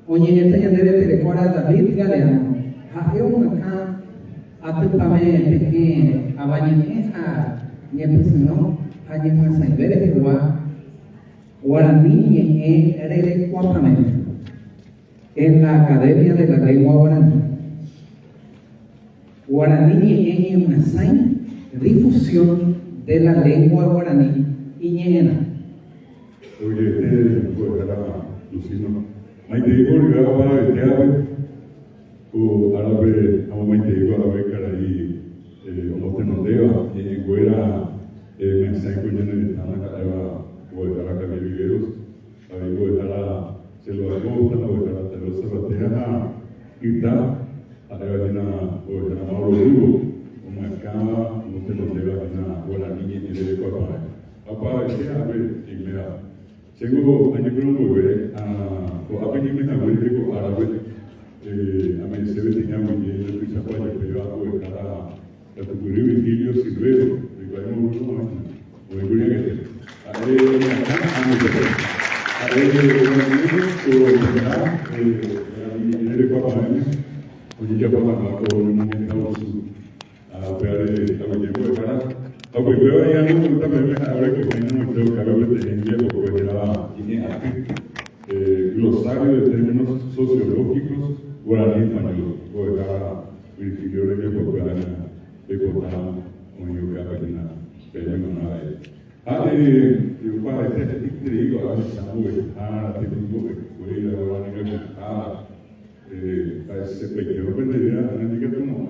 Oye, esta ya debe tener David Galeano. A eu acá, a tu pame pequeño, a bañeja, ni a tu sino, a ni a saber de gua, guaraní en el cuapame, en la Academia de la Lengua Guaraní. Guaraní en una difusión de la lengua guaraní y ñena. Oye, pues era Lucino. Maite digo, yo para el teatro, o árabe, a maite digo, árabe, caray, como te noteo, y en fuera, me saco yo en el estado, o de la Camila Vigueros, a ver, o de la, se lo hago, o de la tercera, y tal, a la vez o de la Mauro Lugo, una cama, no te noteo, una buena niña, y le digo a papá, a ver, y me da. Seguro, año que no vuelve a venir a vuelve con árabe, a mí se ve tenía muy bien el pichapayo, pero a poder a tu currío Virgilio Silvero, de que hay un mundo más, muy bien que a él, en el papá, oye, ya papá, o un momento a ver, a ver, de cara. Aunque veo ya no también ahora que tenemos nuestro canal de tecnología porque era glosario de términos sociológicos guaraní español, porque era Virgilio de que de contar un yoga pero no nada. Yo para este digo a veces tipo de escuela guaraní ese pequeño pendería en que como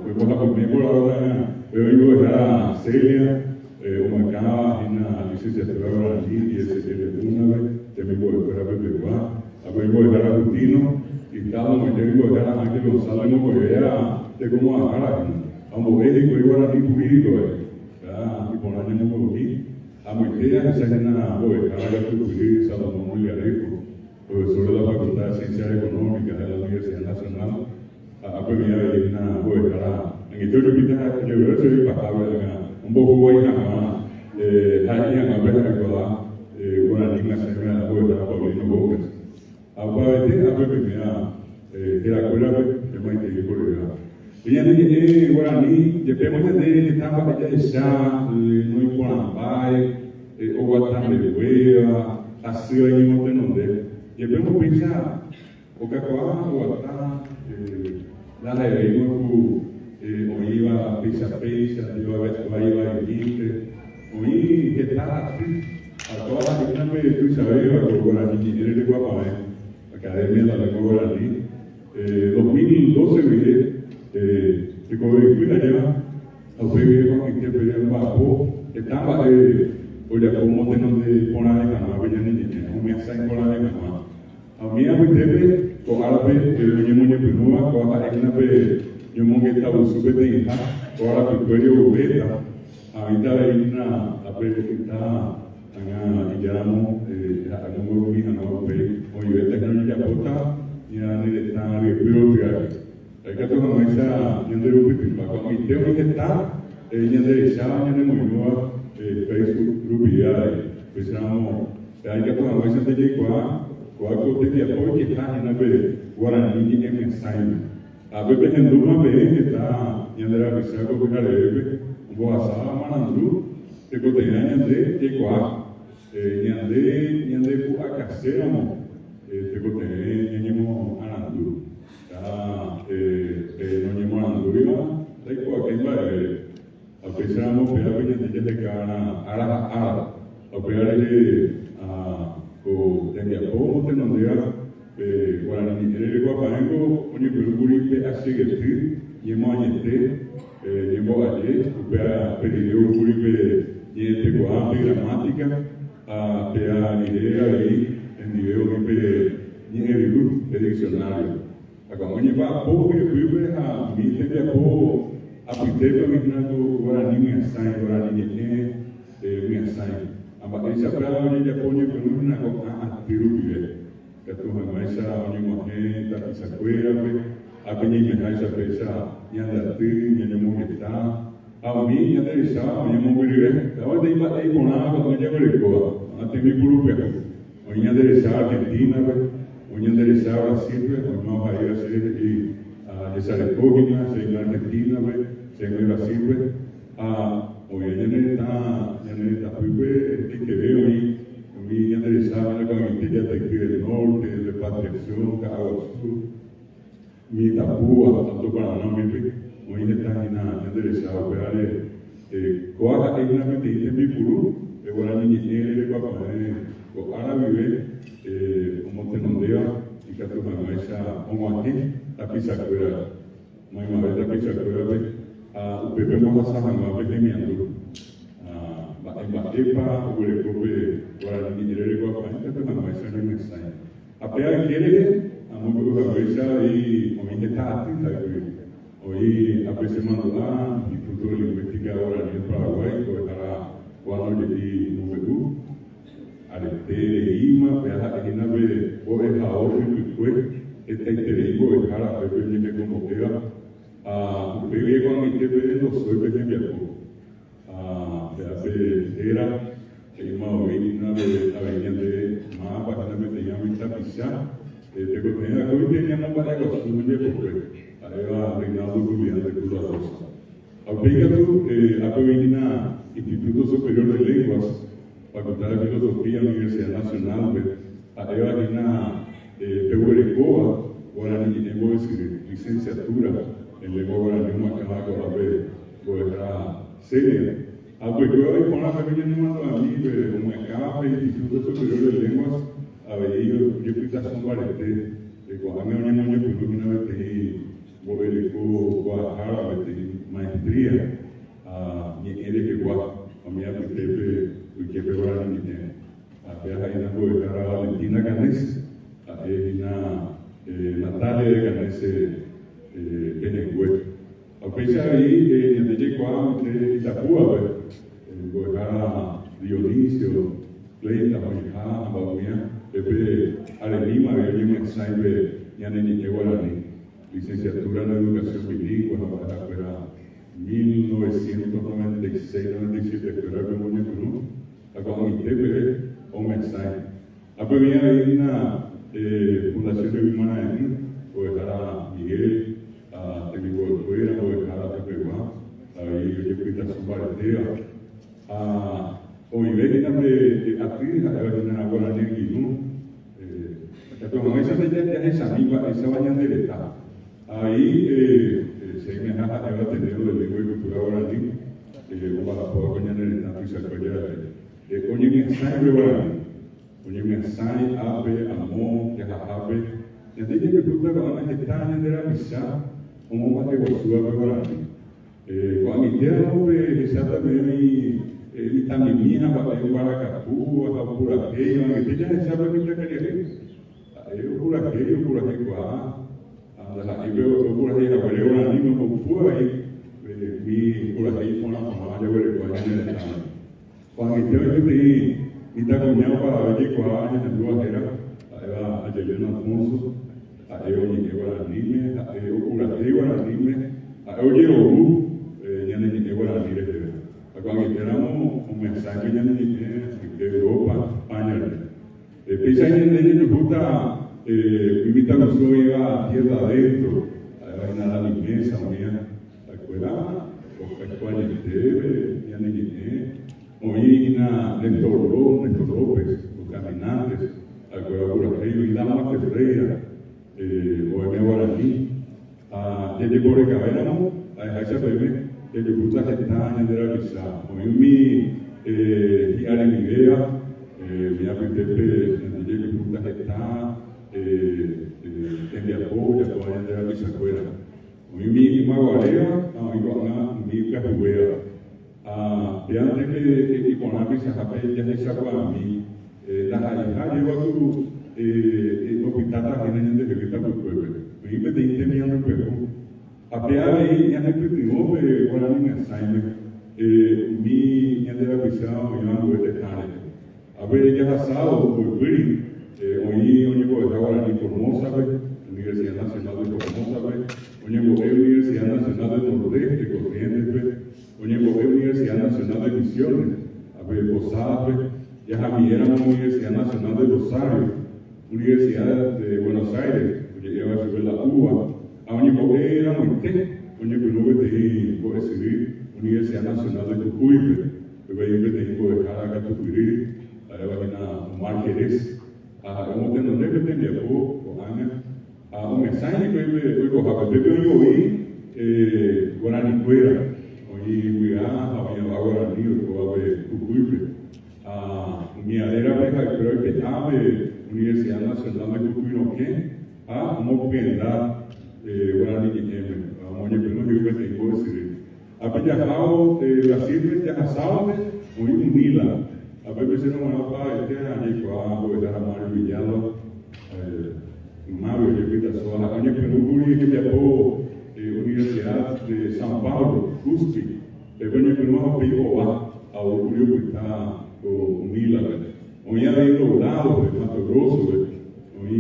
fue la primera hora pero yo era Celia, Omacá, en la licenciatura guaraní, y ese una vez, también voy a esperar a Pepeguá, a ver, voy a dejar a Justino, y cada momento voy a dejar a Ángel González, no voy a ver de cómo bajar a un médico y guaraní jurídico, y por año no puedo ir, a Moitea, esa es una, voy a dejar a Jurídico, Salomón Muliarejo, profesor de la Facultad de Ciencias Económicas de la Universidad Nacional, a Pepeguá, y una, voy a dejar a en el hospital, yo veo que soy pasado un poco voy a alguien a ver a guaraní la semana de la Paulino Bocas. Ahora, que la escuela de Maite y Correa. Y en guaraní, depende de etapa que ya no hay Guanambay, o Guatán de Hueva, así hay un montón de. Depende pensar, o Cacoá, o Guatán, la de oíba pizza, oíba elite, oí que está a todas las que tú sabes, a Guaraní, eres de Guapamé, Academia de la Lengua Guaraní, 2012 mire, se cuida lleva, a usted vive con que pedía un bajo, estaba oye, como tenemos de poner de cama, veía ni un mensaje con la de cama. A mí a usted, con árabe, el niño pinúa, con la yo me estaba súper bien, ahora que estoy yo beta, ahorita hay una apertura, y ya no, hagamos mi no, oye, esta que no ya pota, ya ni de esta de prioridad. Hay que tomar esa, yo de lo que para mi tema que está, ella derechada, ya de muy nueva, Facebook, grupía, pensamos, hay que tomar esa de llegar, cuál que te apoye que está en la guaraní que me ensaña. A veces en Duma ve que está yendo a la mesa con una leve, un poco asada, manandú, que cotidiana de Ecuá, yande a casera, que cotidiana yamo anandú, no yamo anandú, da Ecuá que va a pesamos pela que de cara ara, a pela o de apoyo te no diga guaraní el guapango oni peluguri pe asegeti yemo anyete yemo aje upea pedido guri pe yete guapi gramática a pea idea ahí en video pe nielu el diccionario acá oni va poco que vive a mi te apo a pitepa mi nato guaraní mi asai guaraní mi asai amba esa pra oni ya pone pero una cosa tirubive que tu maestra oni moje ta sakuera pe a peña me caisa pesa y anda ti y no mo está a mí ya te sa y mo vive ahora te iba ahí con agua con ya le coa a te mi puro pe o ya de esa Argentina pe o ya de enderezado Brasil, vamos a ir a hacer esa recogida, sea en Argentina, sea en Brasil, hoy ya está que veo ahí, muy enderezado en la Comité de del Norte, de Repatriación, Cabo Sur, mi Tapúa, tanto para no me hoy está enderezado, coaja hay una metida en mi puro, ahora ni de papá, ahora vive, como te nondea, y que tu mamá esa, como aquí, la pizza fuera, muy mal, la pizza fuera, Pepe vamos a saber más de mi ando, en Batepa, o el cope, ahora ni de papá, que tu mamá esa no me está. Apenas quiere, a muy poco cabeza y como que está atenta, hoy apreciamos la Instituto de Lingüística ahora en el Paraguay, que estará cuando llegué Nubeú, Arete de Ima, Peaja Agina de Oveja Oro, y fue este interés, Ovejara, Pepe Ñeque como queda, Pepe cuando me quedé no soy Pepe Ñeco, era, Ima Ovejina de la Avenida de Más, para que me tenía mi tapizá, tengo que tener hoy teníamos para que su Ñeco fue. Era Reinaldo Julián de Cruz Rosa. Aplica tú a Instituto Superior de Lenguas, Facultad de Filosofía, Universidad Nacional, Eva Gina Pehuerecoa, Guaraní, licenciatura en lengua guaraní, Macana, Guaraní, seria. Pues yo ahí con la familia no mando a mí, como acá, Instituto Superior de Lenguas, a ver, yo fui son barete, cuando me uní a una vez Guadalajara, maestría, ni quiere que Guadalajara, a mí a mi jefe Guaraní, a Valentina Canese, a Natalia de Canese Benengüe. A pesar de ahí, en el Yecuá, de Itapúa, Guadalajara, Dionisio, Pleita, Majá, Babuya, Pepe Arenima, Guillermo Saibe, Yanenique Guaraní. Licenciatura en Educación Bilingüe, para 1996-97, pero era como Ñecuno, la Comité de un mensaje. Pues venía ahí una fundación de Humana en o dejar a Miguel, a Técnico de Fuera, o dejar a Pepe Guá, ahí yo fui a su paretea, o mi vecina de actriz, a ver, una Guaraní en Guinú, esa bañan del Estado. Ahí se me ha tenido de lengua y cultura guaraní, para poder coñar en el tanto y se acuerda de coño mi ensayo guaraní, coño mi ensayo, ape, amor, yajajape, y antes de que puta con la gestaña de la misa, como va que gozúa guaraní. Cuando mi tía no ve, exactamente mi tamimina, para ir para Capú, a Puraqueyo, que ella sabe que ella quería ir. Puraqueyo, ahí veo por ahí, la veré ahora mismo con fuego ahí, vi por ahí con la mamá, yo veré por ahí en el estado. Cuando yo pedí, y está coñado para ver que con años en la era, ahí va a Yelena Alfonso, ahí oye que guaranime, ahí ocurre guaranime, ahí oye Oru, ya no llegué guaraní. Cuando éramos un mensaje ya no llegué de Europa, España. Pese a que me gusta, invita a los iba a tierra adentro, a la limpieza, mía, la escuela, España, ya no llegué. Hoy Néstor López, los caminantes, al Cueva Burajeiro y Damas de Freira, Bohemia Guaraní, desde Correcabéramo, a esa bebé, que le gusta que está en la pizza. Hoy mi idea, mi apetece, que le gusta que está en la apoya, toda en la pizza fuera. Hoy mi maguarea, mi cajubea. De antes que con la pizza ya se sacó a mí, la hija lleva su hospital también en el que está por pueblo. Hoy me tenía teniendo pueblo. A pear ahí, ya no primero, ahora mi mensaje, mi ya de la pizza, hoy no voy a dejar. A ver, ya pasado, por hoy puedo dejar ahora ni Formosa, Universidad Nacional de Formosa, hoy Universidad Nacional de Nordeste, Corrientes, Universidad Nacional de Misiones, Posada, ya Javier, Universidad Nacional de Rosario, Universidad de Buenos Aires. de apo kohanga un mensaje que coja pepe hoy guarani cuera hoy cuidar había guarani o ave cucuipe mi adera peja creo que ave Universidad Nacional de Cucuinoque como penda guarani que onde pelo rio que tem coisa a pediatral la sirve ya sabe muy unila a veces no me va a tener ahí cuando era Mario Villalo Mario Levita Sola onde pelo que depois Universidade de São Paulo CUSP onde pelo pegou ao rio que está o unila onde aí do lado de Mato Grosso onde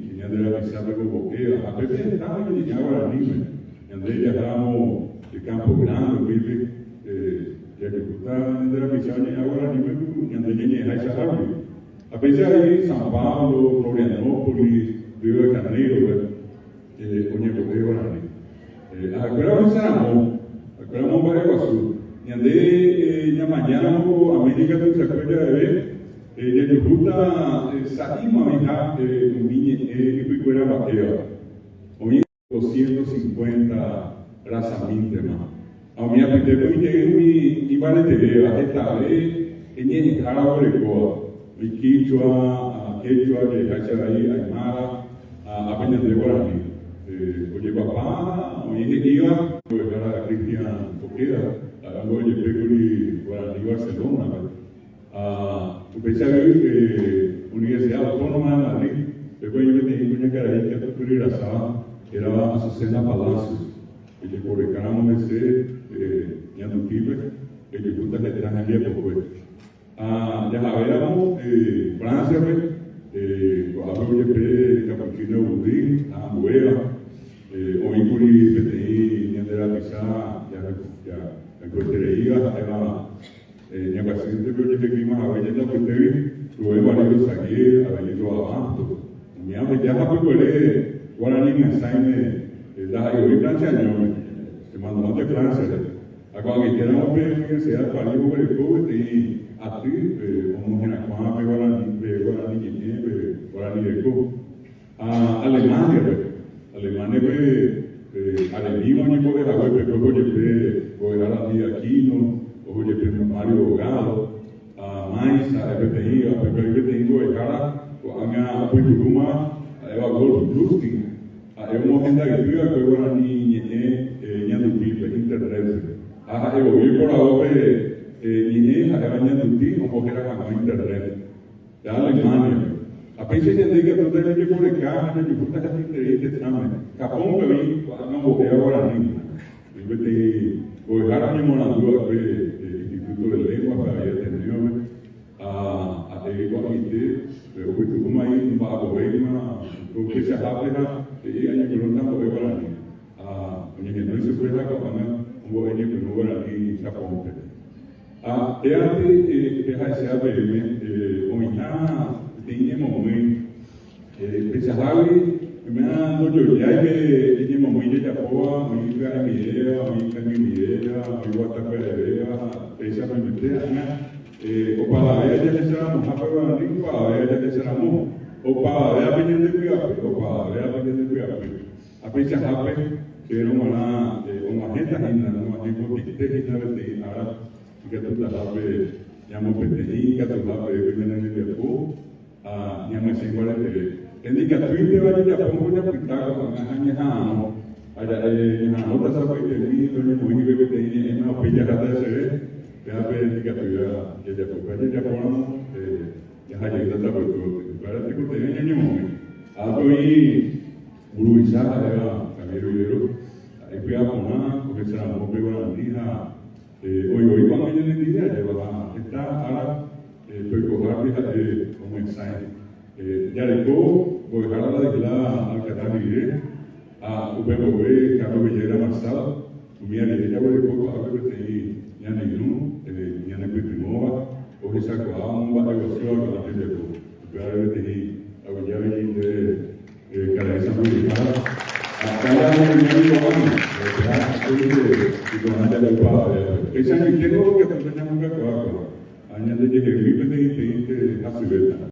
tinha de la visada com boqueira a veces estava de Guarani andei já ramo de Campo Grande, vive de agricultura de la misión y ahora nivel de esa árvore. A pesar de São Paulo, Florianópolis, Rio de Janeiro, onde eu guarani. Agora vamos a agora vamos para Iguaçu. E andei na manhã na América do Sul de ver de ruta saímos a viajar e fui para Baqueira. Hoje 250 razamente ma a minha pedido que me vale ter a esta vez em árabe co e quechua que haja aí aimara a apenas de guarani oye papá oye iba para Cristian Boqueira hoje pegou guarani Barcelona pensaba que Universidad Autónoma de Madrid depois eu tenho uma cara que eu fui raçar era a Azucena Palacios que publicamos esse Yanduquibe que disputa que traje el día por ya habíamos Francia hablo de Capuchino Budín Ambuela hoy curi PTI de la pizza ya costería era paciente pero que clima a ver la que luego varios aquí a ver yo abajo me ha ya por guarani mensaje da hoy Francia no se mandó de Francia a cuando queramos ver la universidad para ir por el COVID y a ti como en la cual guarani de COVID Alemania alemán y por el agua pero voy a la vida Aquino oye Mario Galo mais a PTI a PTI voy a cara a Puiguruma a Golfo Justin é uma renda agrícola que agora ninguém do tipo internet eu vi por agora ninguém era do tipo porque era com internet da Alemanha a pessoa que diz que tudo é de publicar de puta que interesse também capão que vem não vou ver agora ninguém eu tenho o cara me morando aqui Instituto de Lengua para ir atendendo a igualdade eu fui como aí no Bagoema porque se rápida e aí que não está por guarani onde não se pode acabar um aí que não guarani Japão ante que haja bem onde tem momento pesado me ando yo ya que tem momento de apoio muito a minha muito a pereira essa me meter o palavra já que será uma palavra língua já que será o palavra apenas de cuidado a pesar rápido que era uma gente ainda uma gente que tem que saber ahora que tu la sabe llamo PTI que tu la sabe que viene de Japón llamo ese igual de indica Twitter va a Japón una pintada con año ada otra sabe que ni no muy que PTI en una pilla de ese ya ve indica Twitter que Japón ya hay que tratar para que tenga año ahí Uruguay era Camilo Rivero ahí fui a Pomá porque será muy buena hoy cuando yo le dije está ahora estoy cogiendo como ensayo ya después voy a dejar la declarada al Catamigre a UPMV Carlos Villera Marsado mi amiga voy a poco a ver que ya no ya no primova o que saco a un evaluación con la gente de pero que a ya de cada esa publicada acá ya no ese año tengo que tener un añade que vive de hace